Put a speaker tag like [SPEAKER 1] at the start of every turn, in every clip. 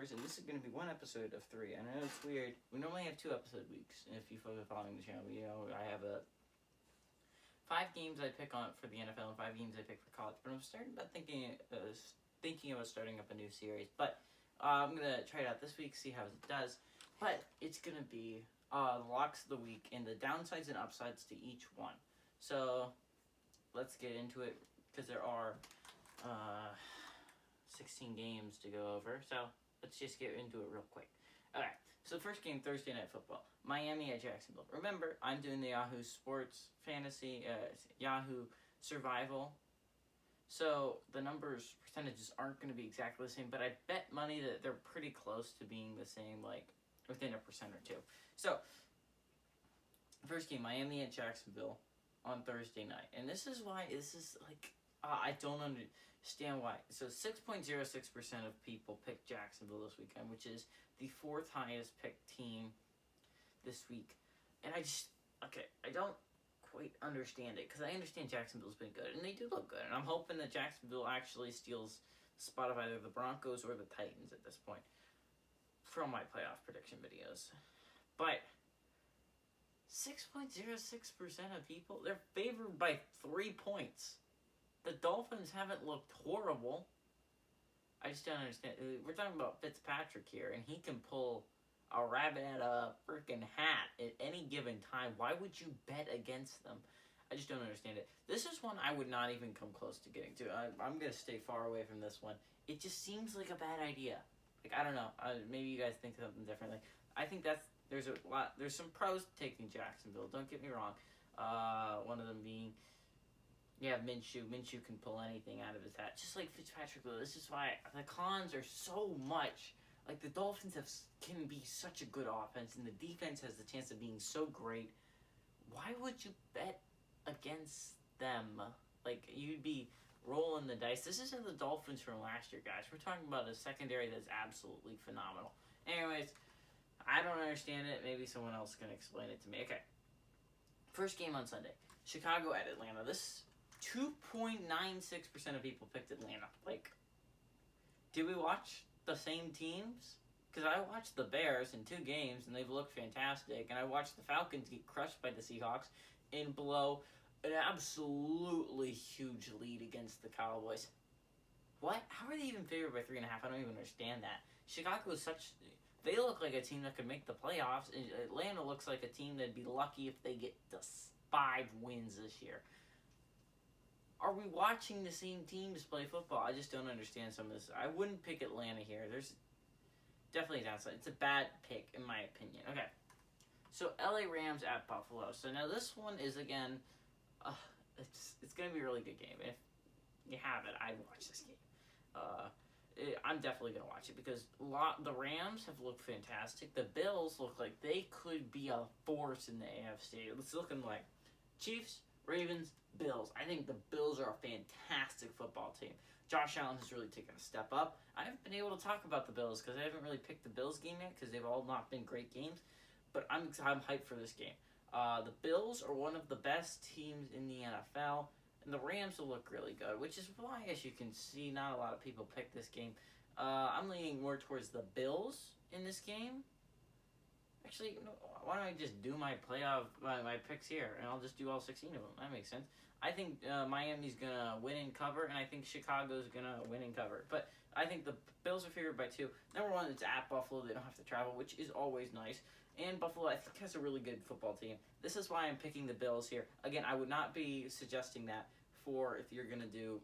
[SPEAKER 1] Gamers, and this is going to be one episode of 3. And I know it's weird. We normally have 2 episode weeks. If you've been following the channel, you know I have 5 games I pick on for the NFL and 5 games I pick for college. But I'm starting about thinking about starting up a new series. But I'm going to try it out this week, see how it does. But it's going to be the locks of the week and the downsides and upsides to each one. So let's get into it because there are 16 games to go over. So let's just get into it real quick. Alright, so the first game, Thursday Night Football. Miami at Jacksonville. Remember, I'm doing the Yahoo Sports Fantasy, Yahoo Survival. So the numbers, percentages aren't going to be exactly the same, but I bet money that they're pretty close to being the same, like within 1% or 2. So, first game, Miami at Jacksonville on Thursday night. And this is why, I don't understand why. So 6.06% of people picked Jacksonville this weekend, which is the 4th highest picked team this week. And I don't quite understand it, because I understand Jacksonville's been good, and they do look good. And I'm hoping that Jacksonville actually steals the spot of either the Broncos or the Titans at this point from my playoff prediction videos. But 6.06% of people, they're favored by 3 points. The Dolphins haven't looked horrible. I just don't understand. We're talking about Fitzpatrick here, and he can pull a rabbit out of a freaking hat at any given time. Why would you bet against them? I just don't understand it. This is one I would not even come close to getting to. I'm going to stay far away from this one. It just seems like a bad idea. I don't know. Maybe you guys think something differently. I think there's some pros to taking Jacksonville. Don't get me wrong. One of them being, Minshew. Minshew can pull anything out of his hat, just like Fitzpatrick. This is why the cons are so much. Like, the Dolphins can be such a good offense, and the defense has the chance of being so great. Why would you bet against them? Like, you'd be rolling the dice. This isn't the Dolphins from last year, guys. We're talking about a secondary that's absolutely phenomenal. Anyways, I don't understand it. Maybe someone else can explain it to me. Okay. First game on Sunday. Chicago at Atlanta. This 2.96% of people picked Atlanta. Like, did we watch the same teams? Because I watched the Bears in 2 games, and they've looked fantastic. And I watched the Falcons get crushed by the Seahawks and blow an absolutely huge lead against the Cowboys. What? How are they even favored by 3.5? I don't even understand that. Chicago is they look like a team that could make the playoffs, and Atlanta looks like a team that'd be lucky if they get the 5 wins this year. Are we watching the same teams play football? I just don't understand some of this. I wouldn't pick Atlanta here. There's definitely a downside. It's a bad pick, in my opinion. Okay. So, LA Rams at Buffalo. So, now this one is, again, it's going to be a really good game. If you have it, I'd watch this game. I'm definitely going to watch it because the Rams have looked fantastic. The Bills look like they could be a force in the AFC. It's looking like Chiefs, Ravens, Bills. I think the Bills are a fantastic football team. Josh Allen has really taken a step up. I haven't been able to talk about the Bills because I haven't really picked the Bills game yet because they've all not been great games. But I'm hyped for this game. The Bills are one of the best teams in the NFL, and the Rams will look really good, which is why, as you can see, not a lot of people pick this game. I'm leaning more towards the Bills in this game. Actually, why don't I just do my my picks here, and I'll just do all 16 of them. That makes sense. I think Miami's going to win and cover, and I think Chicago's going to win and cover. But I think the Bills are favored by 2. Number 1, it's at Buffalo. They don't have to travel, which is always nice. And Buffalo, I think, has a really good football team. This is why I'm picking the Bills here. Again, I would not be suggesting that for if you're going to do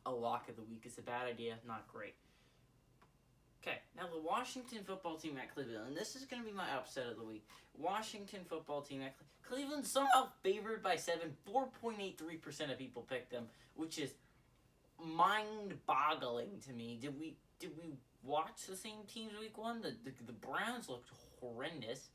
[SPEAKER 1] a lock of the week. It's a bad idea, not great. Okay, now the Washington football team at Cleveland, and this is going to be my upset of the week. Washington football team at Cleveland somehow favored by 7. 4.83% of people picked them, which is mind-boggling to me. Did we watch the same teams week 1? The Browns looked horrendous,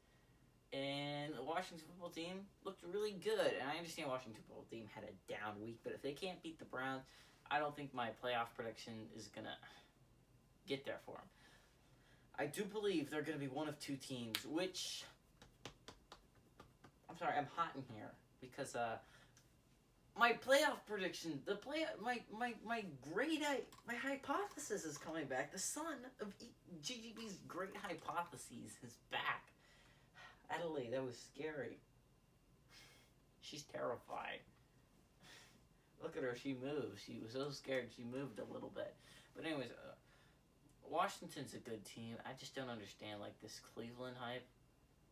[SPEAKER 1] and the Washington football team looked really good. And I understand Washington football team had a down week, but if they can't beat the Browns, I don't think my playoff prediction is going to get there for them. I do believe they're going to be one of 2 teams, which, I'm sorry, I'm hot in here, because my playoff prediction, my hypothesis is coming back. The son of GGB's great hypotheses is back. Adelaide, that was scary. She's terrified. Look at her, she moves. She was so scared she moved a little bit. But anyways, Washington's a good team. I just don't understand, like, this Cleveland hype.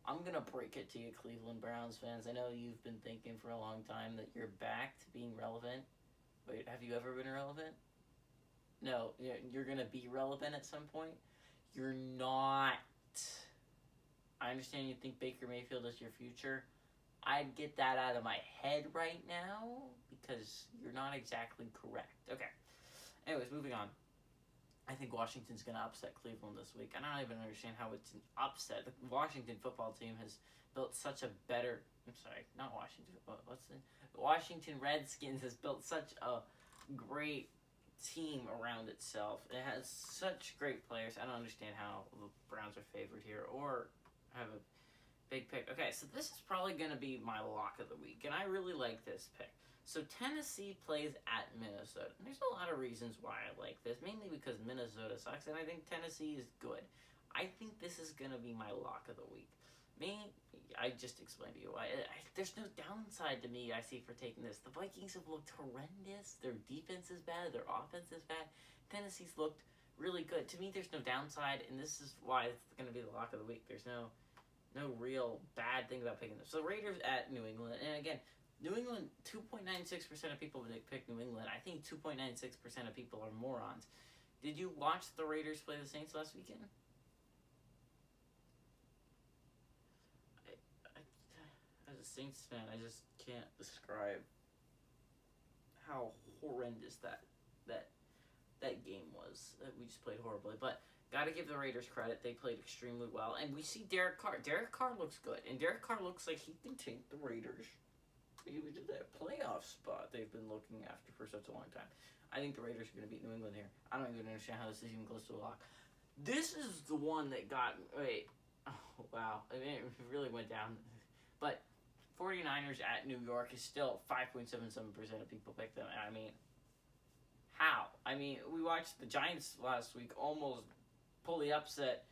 [SPEAKER 1] I'm going to break it to you, Cleveland Browns fans. I know you've been thinking for a long time that you're back to being relevant. Wait, have you ever been relevant? No, you're going to be relevant at some point. You're not. I understand you think Baker Mayfield is your future. I'd get that out of my head right now because you're not exactly correct. Okay. Anyways, moving on. I think Washington's going to upset Cleveland this week. I don't even understand how it's an upset. The Washington football team has built such a better... I'm sorry, not Washington. What's the... The Washington Redskins has built such a great team around itself. It has such great players. I don't understand how the Browns are favored here or have a big pick. Okay, so this is probably going to be my lock of the week, and I really like this pick. So Tennessee plays at Minnesota. And there's a lot of reasons why I like this, mainly because Minnesota sucks, and I think Tennessee is good. I think this is going to be my lock of the week. I just explained to you why. There's no downside to me I see for taking this. The Vikings have looked horrendous. Their defense is bad. Their offense is bad. Tennessee's looked really good. To me, there's no downside, and this is why it's going to be the lock of the week. There's no real bad thing about picking this. So Raiders at New England, and again, New England, 2.96% of people pick New England. I think 2.96% of people are morons. Did you watch the Raiders play the Saints last weekend? As a Saints fan, I just can't describe how horrendous that game was. We just played horribly. But got to give the Raiders credit. They played extremely well. And we see Derek Carr. Derek Carr looks good. And Derek Carr looks like he can take the Raiders maybe to that playoff spot they've been looking after for such a long time. I think the Raiders are going to beat New England here. I don't even understand how this is even close to a lock. This is the one that got... Wait. Oh, wow. I mean, it really went down. But 49ers at New York is still 5.77% of people pick them. And I mean, how? I mean, we watched the Giants last week almost pull the upset.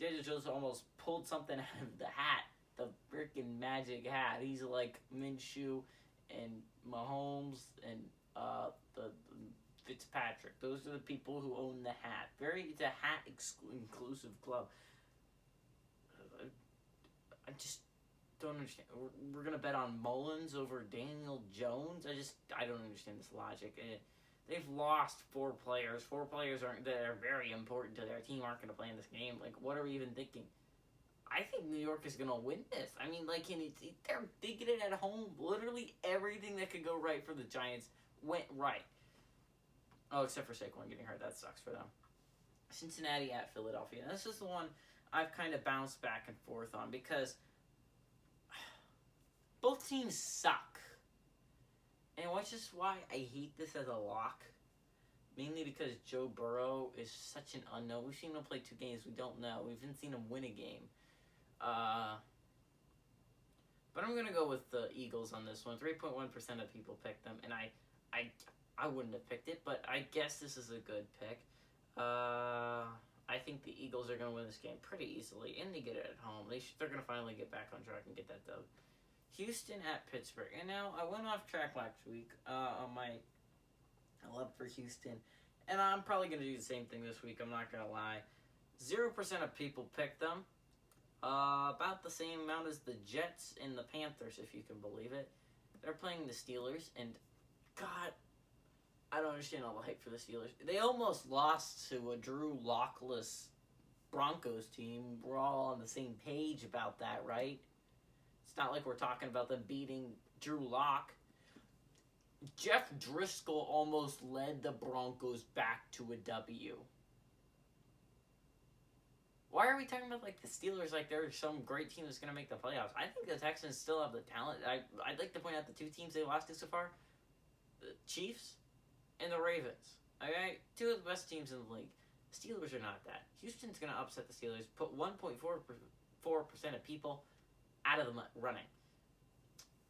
[SPEAKER 1] Daniel Jones almost pulled something out of the hat. The freaking magic hat. He's like Minshew and Mahomes and the Fitzpatrick. Those are the people who own the hat. It's a hat inclusive club. I just don't understand. We're gonna bet on Mullins over Daniel Jones. I don't understand this logic. They've lost 4 players. 4 players that are very important to their team aren't gonna play in this game. Like, what are we even thinking? I think New York is going to win this. I mean, like, they get it at home. Literally everything that could go right for the Giants went right. Oh, except for Saquon getting hurt. That sucks for them. Cincinnati at Philadelphia. And this is the one I've kind of bounced back and forth on because both teams suck. And which is why I hate this as a lock. Mainly because Joe Burrow is such an unknown. We've seen him play 2 games. We don't know. We haven't seen him win a game. But I'm going to go with the Eagles on this one. 3.1% of people picked them, and I wouldn't have picked it, but I guess this is a good pick. I think the Eagles are going to win this game pretty easily, and they get it at home. They're going to finally get back on track and get that dub. Houston at Pittsburgh. And now, I went off track last week on my love for Houston, and I'm probably going to do the same thing this week, I'm not going to lie. 0% of people picked them. About the same amount as the Jets and the Panthers, if you can believe it. They're playing the Steelers, and God, I don't understand all the hype for the Steelers. They almost lost to a Drew Lockless Broncos team. We're all on the same page about that, right? It's not like we're talking about them beating Drew Lock. Jeff Driscoll almost led the Broncos back to a W. Why are we talking about like the Steelers like they're some great team that's going to make the playoffs? I think the Texans still have the talent. I'd like to point out the 2 teams they lost to so far. The Chiefs and the Ravens. Okay? 2 of the best teams in the league. Steelers are not that. Houston's going to upset the Steelers, put 1.44% of people out of the running.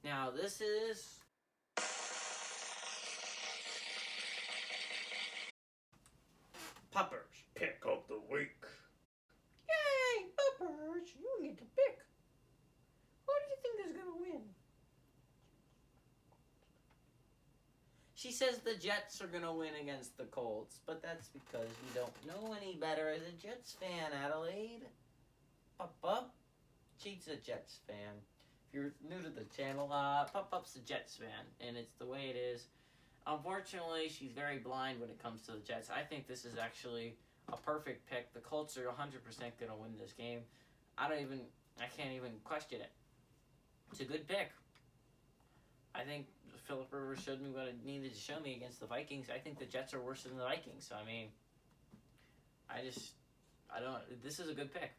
[SPEAKER 1] Now, this is
[SPEAKER 2] Pupper's Pick of the Week.
[SPEAKER 1] Yay, Peppers! You get to pick. Who do you think is gonna win? She says the Jets are gonna win against the Colts, but that's because you don't know any better as a Jets fan, Adelaide. Up. She's a Jets fan. If you're new to the channel, Up's a Jets fan, and it's the way it is. Unfortunately, she's very blind when it comes to the Jets. I think this is actually a perfect pick. The Colts are 100% going to win this game. I can't even question it. It's a good pick. I think Philip Rivers showed me what it needed to show me against the Vikings. I think the Jets are worse than the Vikings. So, this is a good pick.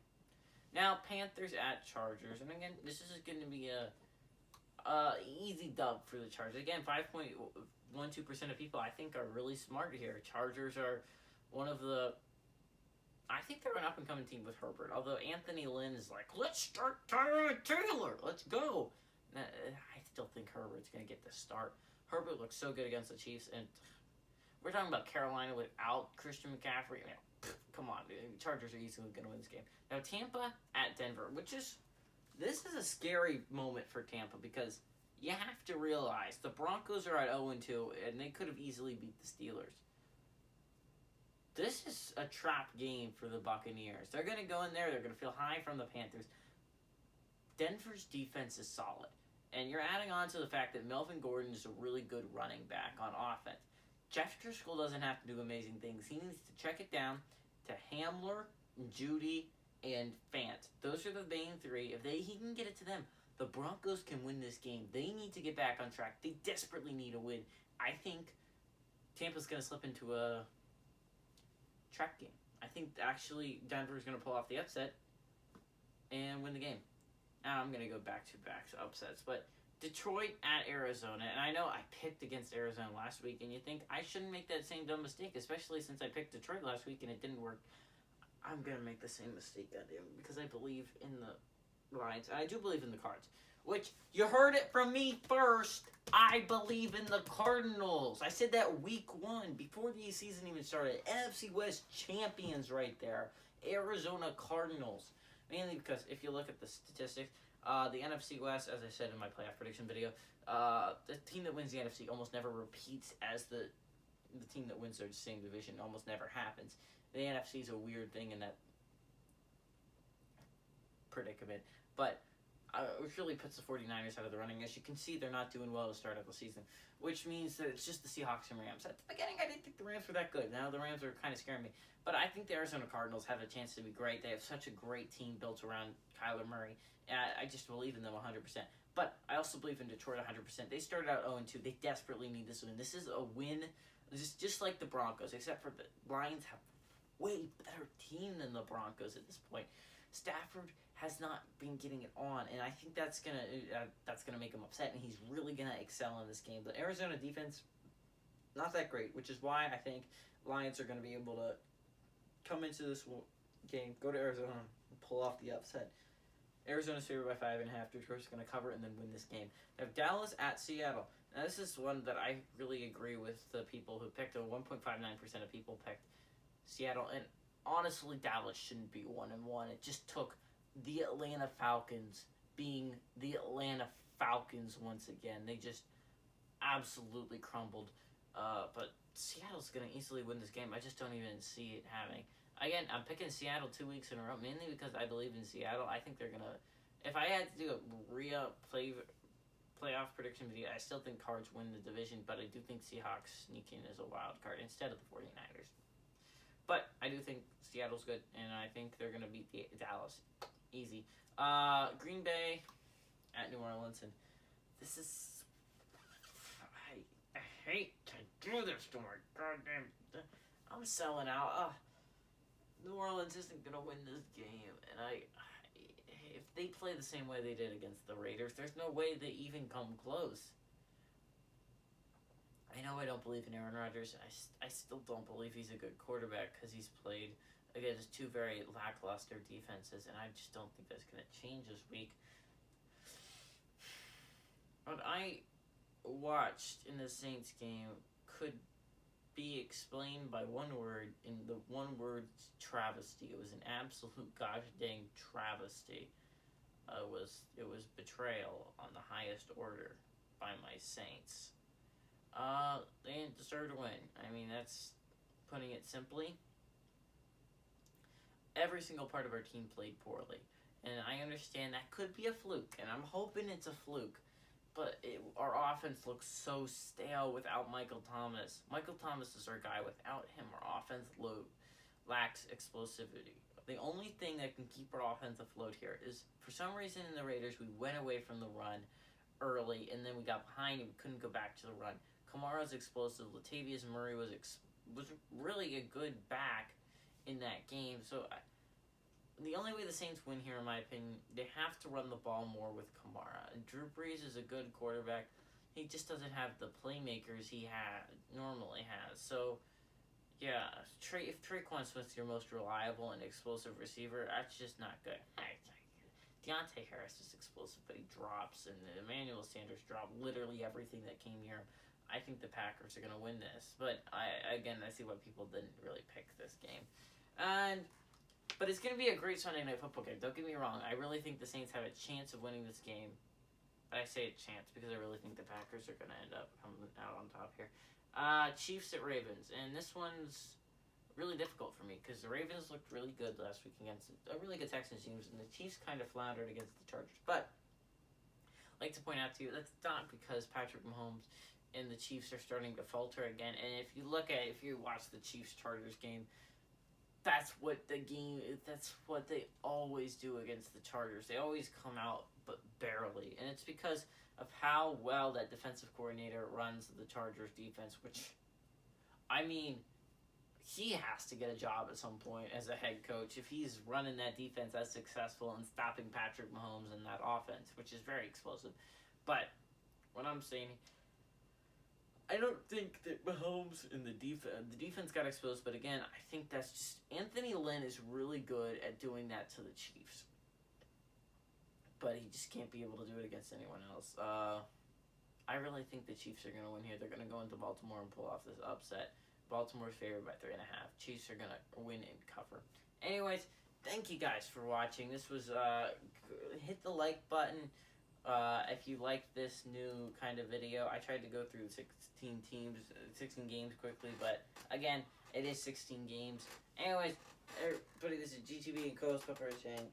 [SPEAKER 1] Now, Panthers at Chargers. And again, this is going to be a easy dub for the Chargers. Again, 5.12% of people I think are really smart here. Chargers are I think they're an up-and-coming team with Herbert. Although Anthony Lynn is like, let's start Tyrod Taylor. Let's go. I still think Herbert's going to get the start. Herbert looks so good against the Chiefs. And we're talking about Carolina without Christian McCaffrey. Come on, dude. Chargers are easily going to win this game. Now, Tampa at Denver, this is a scary moment for Tampa because you have to realize the Broncos are at 0-2, and they could have easily beat the Steelers. This is a trap game for the Buccaneers. They're going to go in there. They're going to feel high from the Panthers. Denver's defense is solid. And you're adding on to the fact that Melvin Gordon is a really good running back on offense. Jeff Driscoll doesn't have to do amazing things. He needs to check it down to Hamler, Judy, and Fant. Those are the main three. If he can get it to them, the Broncos can win this game. They need to get back on track. They desperately need a win. I think Tampa's going to slip into a trap game. I think actually Denver's going to pull off the upset and win the game. Now I'm going to go back-to-back upsets. But Detroit at Arizona. And I know I picked against Arizona last week, and you think I shouldn't make that same dumb mistake, especially since I picked Detroit last week and it didn't work. I'm going to make the same mistake I did because I believe in the Lions. And I do believe in the Cards. Which, you heard it from me first. I believe in the Cardinals. I said that week 1 before the season even started. NFC West champions right there. Arizona Cardinals. Mainly because if you look at the statistics, the NFC West, as I said in my playoff prediction video, the team that wins the NFC almost never repeats as the team that wins their same division. It almost never happens. The NFC is a weird thing in that predicament. But it really puts the 49ers out of the running. As you can see, they're not doing well to start of the season, which means that it's just the Seahawks and Rams. At the beginning, I didn't think the Rams were that good. Now the Rams are kind of scaring me. But I think the Arizona Cardinals have a chance to be great. They have such a great team built around Kyler Murray. And I just believe in them 100%. But I also believe in Detroit 100%. They started out 0-2. They desperately need this win. This is a win. This is just like the Broncos, except for the Lions have a way better team than the Broncos at this point. Stafford has not been getting it on, and I think that's gonna make him upset, and he's really gonna excel in this game. The Arizona defense, not that great, which is why I think Lions are gonna be able to come into this game, go to Arizona, and pull off the upset. Arizona's favored by 5.5. Detroit's gonna cover and then win this game. They have Dallas at Seattle. Now this is one that I really agree with the people who picked. 1.59% of people picked Seattle, and honestly, Dallas shouldn't be 1-1. It just took the Atlanta Falcons being the Atlanta Falcons once again. They just absolutely crumbled. But Seattle's going to easily win this game. I just don't even see it happening. Again, I'm picking Seattle 2 weeks in a row, mainly because I believe in Seattle. I think they're going to... If I had to do a playoff prediction video, I still think Cards win the division, but I do think Seahawks sneak in as a wild card instead of the 49ers. But I do think Seattle's good, and I think they're going to beat Dallas. Easy. Green Bay at New Orleans, and this is... I hate to do this to my goddamn... I'm selling out. New Orleans isn't going to win this game, and if they play the same way they did against the Raiders, there's no way they even come close. I know I don't believe in Aaron Rodgers. I still don't believe he's a good quarterback because he's played against two very lackluster defenses, and I just don't think that's going to change this week. What I watched in the Saints game could be explained by one word, in the one word travesty. It was an absolute gosh dang travesty. It was betrayal on the highest order by my Saints. They didn't deserve to win. I mean, that's putting it simply. Every single part of our team played poorly. And I understand that could be a fluke, and I'm hoping it's a fluke. But our offense looks so stale without Michael Thomas. Michael Thomas is our guy. Without him, our offense lacks explosivity. The only thing that can keep our offense afloat here is, for some reason in the Raiders, we went away from the run early, and then we got behind and we couldn't go back to the run. Kamara's explosive. Latavius Murray was really a good back in that game. So the only way the Saints win here, in my opinion, they have to run the ball more with Kamara. And Drew Brees is a good quarterback. He just doesn't have the playmakers he normally has. So, yeah, if Traquan Smith's your most reliable and explosive receiver, that's just not good. Deontay Harris is explosive, but he drops, and Emmanuel Sanders dropped literally everything that came near him. I think the Packers are going to win this. But, I see why people didn't really pick this game. But it's going to be a great Sunday Night Football game. Don't get me wrong. I really think the Saints have a chance of winning this game. I say a chance because I really think the Packers are going to end up coming out on top here. Chiefs at Ravens. And this one's really difficult for me because the Ravens looked really good last week against a really good Texans team, and the Chiefs kind of floundered against the Chargers. But I'd like to point out to you, that's not because Patrick Mahomes and the Chiefs are starting to falter again. And if you watch the Chiefs-Chargers game, that's what they always do against the Chargers. They always come out, but barely. And it's because of how well that defensive coordinator runs the Chargers defense, which, I mean, he has to get a job at some point as a head coach if he's running that defense as successful and stopping Patrick Mahomes in that offense, which is very explosive. But what I'm saying, I don't think that Mahomes and the defense got exposed, but again, I think that's just, Anthony Lynn is really good at doing that to the Chiefs. But he just can't be able to do it against anyone else. I really think the Chiefs are going to win here. They're going to go into Baltimore and pull off this upset. Baltimore's favored by 3.5. Chiefs are going to win and cover. Anyways, thank you guys for watching. This was, hit the like button. If you like this new kind of video. I tried to go through 16 games quickly, but again, it is 16 games. Anyways, everybody, this is GTB and co-host Pepper saying